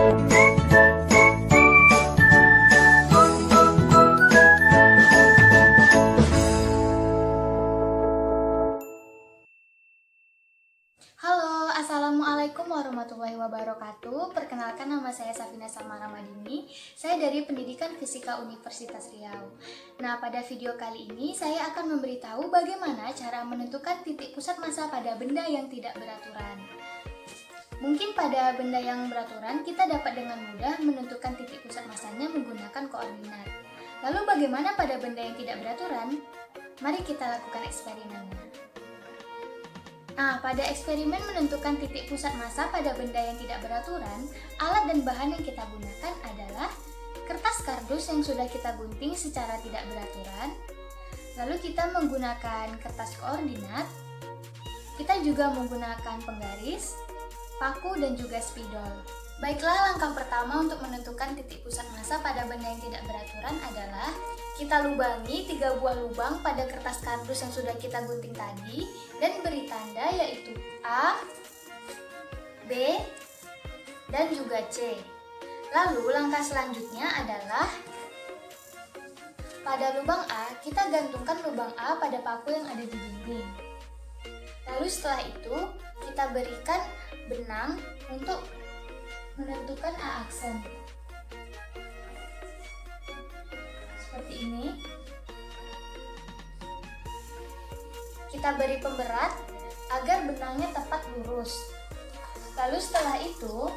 Halo, Assalamualaikum warahmatullahi wabarakatuh. Perkenalkan, nama saya Safina Salma Ramadini. Saya dari Pendidikan Fisika Universitas Riau. Nah, pada video kali ini saya akan memberitahu bagaimana cara menentukan titik pusat massa pada benda yang tidak beraturan. Mungkin pada benda yang beraturan kita dapat dengan mudah menentukan titik pusat massanya menggunakan koordinat. Lalu bagaimana pada benda yang tidak beraturan? Mari kita lakukan eksperimennya. Nah, pada eksperimen menentukan titik pusat massa pada benda yang tidak beraturan, alat dan bahan yang kita gunakan adalah kertas kardus yang sudah kita gunting secara tidak beraturan. Lalu kita menggunakan kertas koordinat. Kita juga menggunakan penggaris, paku, dan juga spidol. Baiklah, langkah pertama untuk menentukan titik pusat massa pada benda yang tidak beraturan adalah kita lubangi 3 buah lubang pada kertas kardus yang sudah kita gunting tadi dan beri tanda yaitu A, B, dan juga C. Lalu langkah selanjutnya adalah pada lubang A, kita gantungkan lubang A pada paku yang ada di dinding. Lalu setelah itu kita berikan benang untuk menentukan A aksen. Seperti ini. Kita beri pemberat agar benangnya tepat lurus. Lalu setelah itu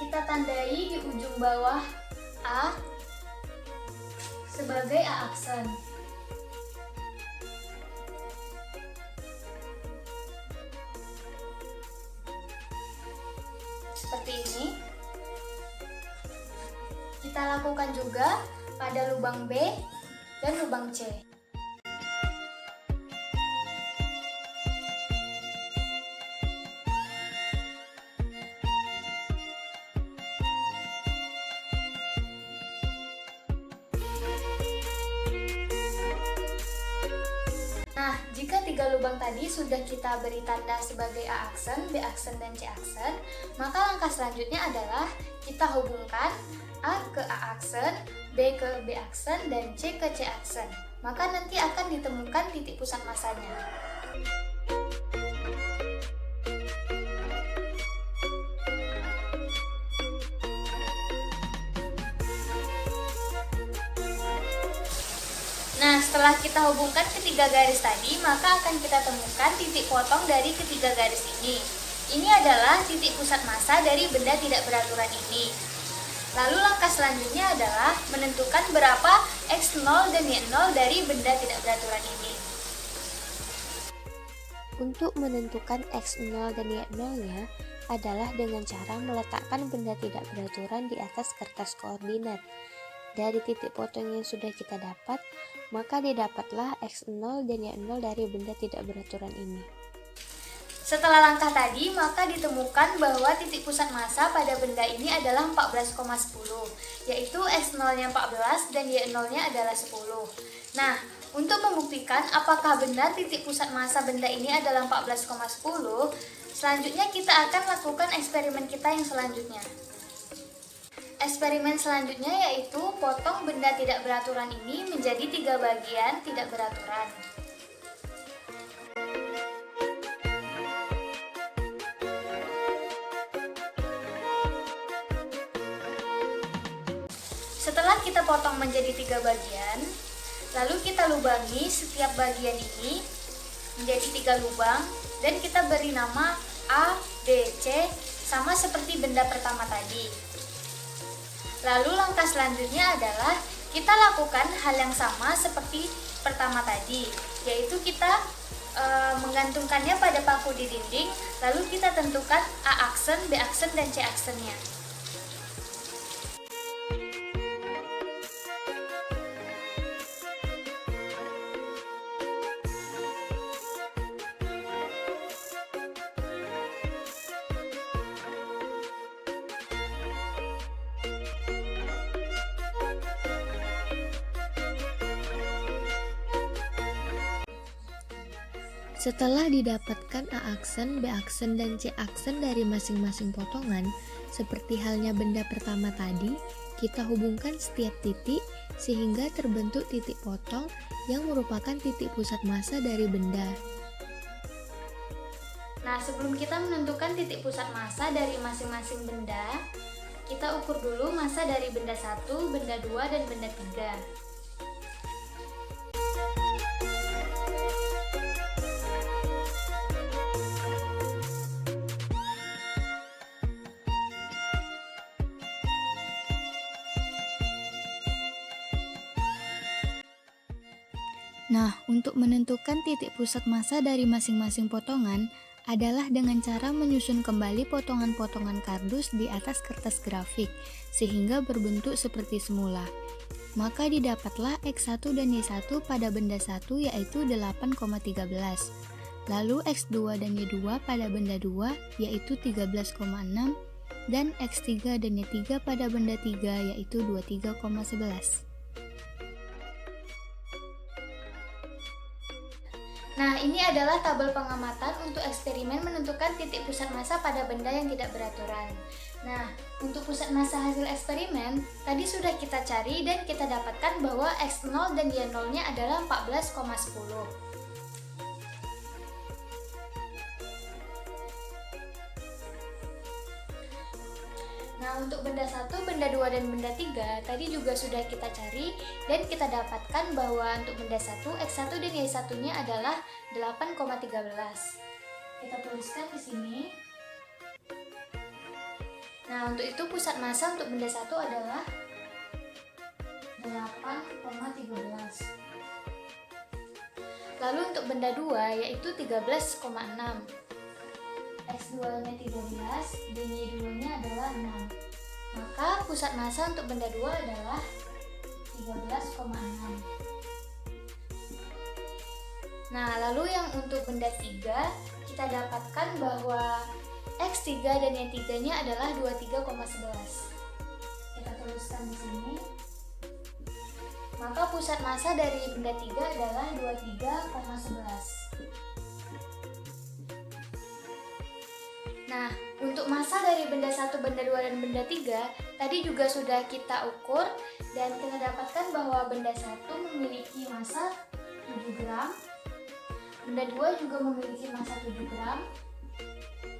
kita tandai di ujung bawah A sebagai A aksen. Seperti ini. Kita lakukan juga pada lubang B dan lubang C. Nah, jika 3 lubang tadi sudah kita beri tanda sebagai A aksen, B aksen, dan C aksen, maka langkah selanjutnya adalah kita hubungkan A ke A aksen, B ke B aksen, dan C ke C aksen. Maka nanti akan ditemukan titik pusat massanya. Nah, setelah kita hubungkan ketiga garis tadi, maka akan kita temukan titik potong dari ketiga garis ini. Ini adalah titik pusat massa dari benda tidak beraturan ini. Lalu langkah selanjutnya adalah menentukan berapa X0 dan Y0 dari benda tidak beraturan ini. Untuk menentukan X0 dan Y0-nya adalah dengan cara meletakkan benda tidak beraturan di atas kertas koordinat. Dari titik potong yang sudah kita dapat, maka didapatlah X0 dan Y0 dari benda tidak beraturan ini. Setelah langkah tadi, maka ditemukan bahwa titik pusat massa pada benda ini adalah 14,10, yaitu X0-nya 14 dan Y0-nya adalah 10. Nah, untuk membuktikan apakah benar titik pusat massa benda ini adalah 14,10, selanjutnya kita akan lakukan eksperimen kita yang selanjutnya. Eksperimen selanjutnya yaitu potong benda tidak beraturan ini menjadi 3 bagian tidak beraturan. Setelah kita potong menjadi 3 bagian, lalu kita lubangi setiap bagian ini menjadi 3 lubang dan kita beri nama A, B, C sama seperti benda pertama tadi. Lalu langkah selanjutnya adalah kita lakukan hal yang sama seperti pertama tadi, yaitu kita menggantungkannya pada paku di dinding, lalu kita tentukan A aksen, B aksen, dan C aksennya. Setelah didapatkan A aksen, B aksen, dan C aksen dari masing-masing potongan, seperti halnya benda pertama tadi, kita hubungkan setiap titik sehingga terbentuk titik potong yang merupakan titik pusat massa dari benda. Nah, sebelum kita menentukan titik pusat massa dari masing-masing benda, kita ukur dulu massa dari benda 1, benda 2, dan benda 3. Nah, untuk menentukan titik pusat massa dari masing-masing potongan adalah dengan cara menyusun kembali potongan-potongan kardus di atas kertas grafik sehingga berbentuk seperti semula. Maka didapatlah X1 dan Y1 pada benda 1 yaitu 8,13. Lalu X2 dan Y2 pada benda 2 yaitu 13,6 dan X3 dan Y3 pada benda 3 yaitu 23,11. Nah, ini adalah tabel pengamatan untuk eksperimen menentukan titik pusat massa pada benda yang tidak beraturan. Nah, untuk pusat massa hasil eksperimen, tadi sudah kita cari dan kita dapatkan bahwa X0 dan Y0-nya adalah 14,10. Nah, untuk benda 1, benda 2, dan benda 3 tadi juga sudah kita cari dan kita dapatkan bahwa untuk benda 1, X1 dan Y1-nya adalah 8,13. Kita tuliskan di sini. Nah, untuk itu pusat massa untuk benda 1 adalah 8,13. Lalu untuk benda 2 yaitu 13,6. X2-nya 13 dan Y2-nya adalah 6. Maka pusat massa untuk benda 2 adalah 13,6. Nah, lalu yang untuk benda 3 kita dapatkan bahwa X3 dan Y3-nya adalah 23,11. Kita tuliskan di sini. Maka pusat massa dari benda 3 adalah 23,11. Nah, untuk massa dari benda 1, benda 2, dan benda 3 tadi juga sudah kita ukur dan kita dapatkan bahwa benda 1 memiliki massa 7 gram, benda 2 juga memiliki massa 7 gram,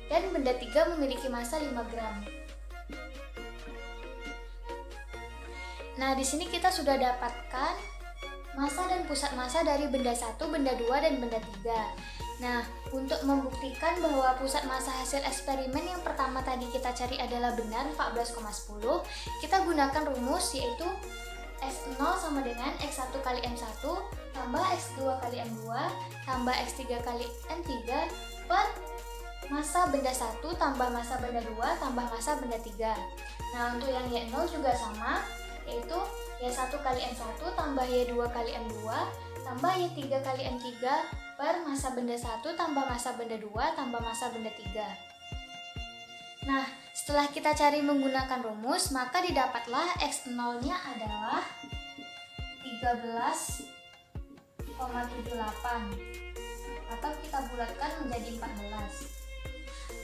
dan benda 3 memiliki massa 5 gram. Nah, di sini kita sudah dapatkan massa dan pusat massa dari benda 1, benda 2, dan benda 3. Nah, untuk membuktikan bahwa pusat massa hasil eksperimen yang pertama tadi kita cari adalah benar 14,10, kita gunakan rumus yaitu X0 sama dengan X1 kali M1 tambah X2 kali M2 tambah X3 kali M3 per massa benda 1 tambah massa benda 2 tambah massa benda 3. Nah, untuk yang Y0 juga sama, yaitu Y1 kali M1 tambah Y2 kali M2 tambah Y3 kali M3 per massa benda 1 tambah massa benda 2 tambah massa benda 3. Nah, setelah kita cari menggunakan rumus, maka didapatlah X0-nya adalah 13,78 atau kita bulatkan menjadi 14.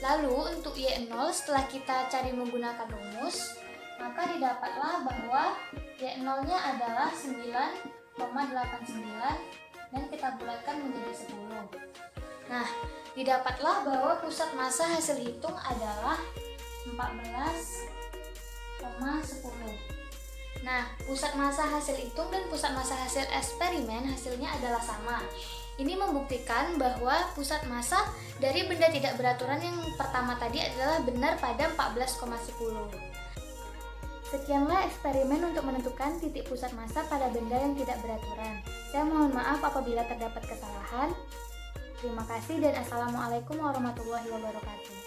Lalu untuk Y0 setelah kita cari menggunakan rumus, maka didapatlah bahwa Y0-nya adalah 9,89 dan kita bulatkan menjadi 10. Nah, didapatlah bahwa pusat massa hasil hitung adalah 14,10. Nah, pusat massa hasil hitung dan pusat massa hasil eksperimen hasilnya adalah sama. Ini membuktikan bahwa pusat massa dari benda tidak beraturan yang pertama tadi adalah benar pada 14,10. Sekianlah eksperimen untuk menentukan titik pusat massa pada benda yang tidak beraturan. Saya mohon maaf apabila terdapat kesalahan. Terima kasih dan Assalamualaikum warahmatullahi wabarakatuh.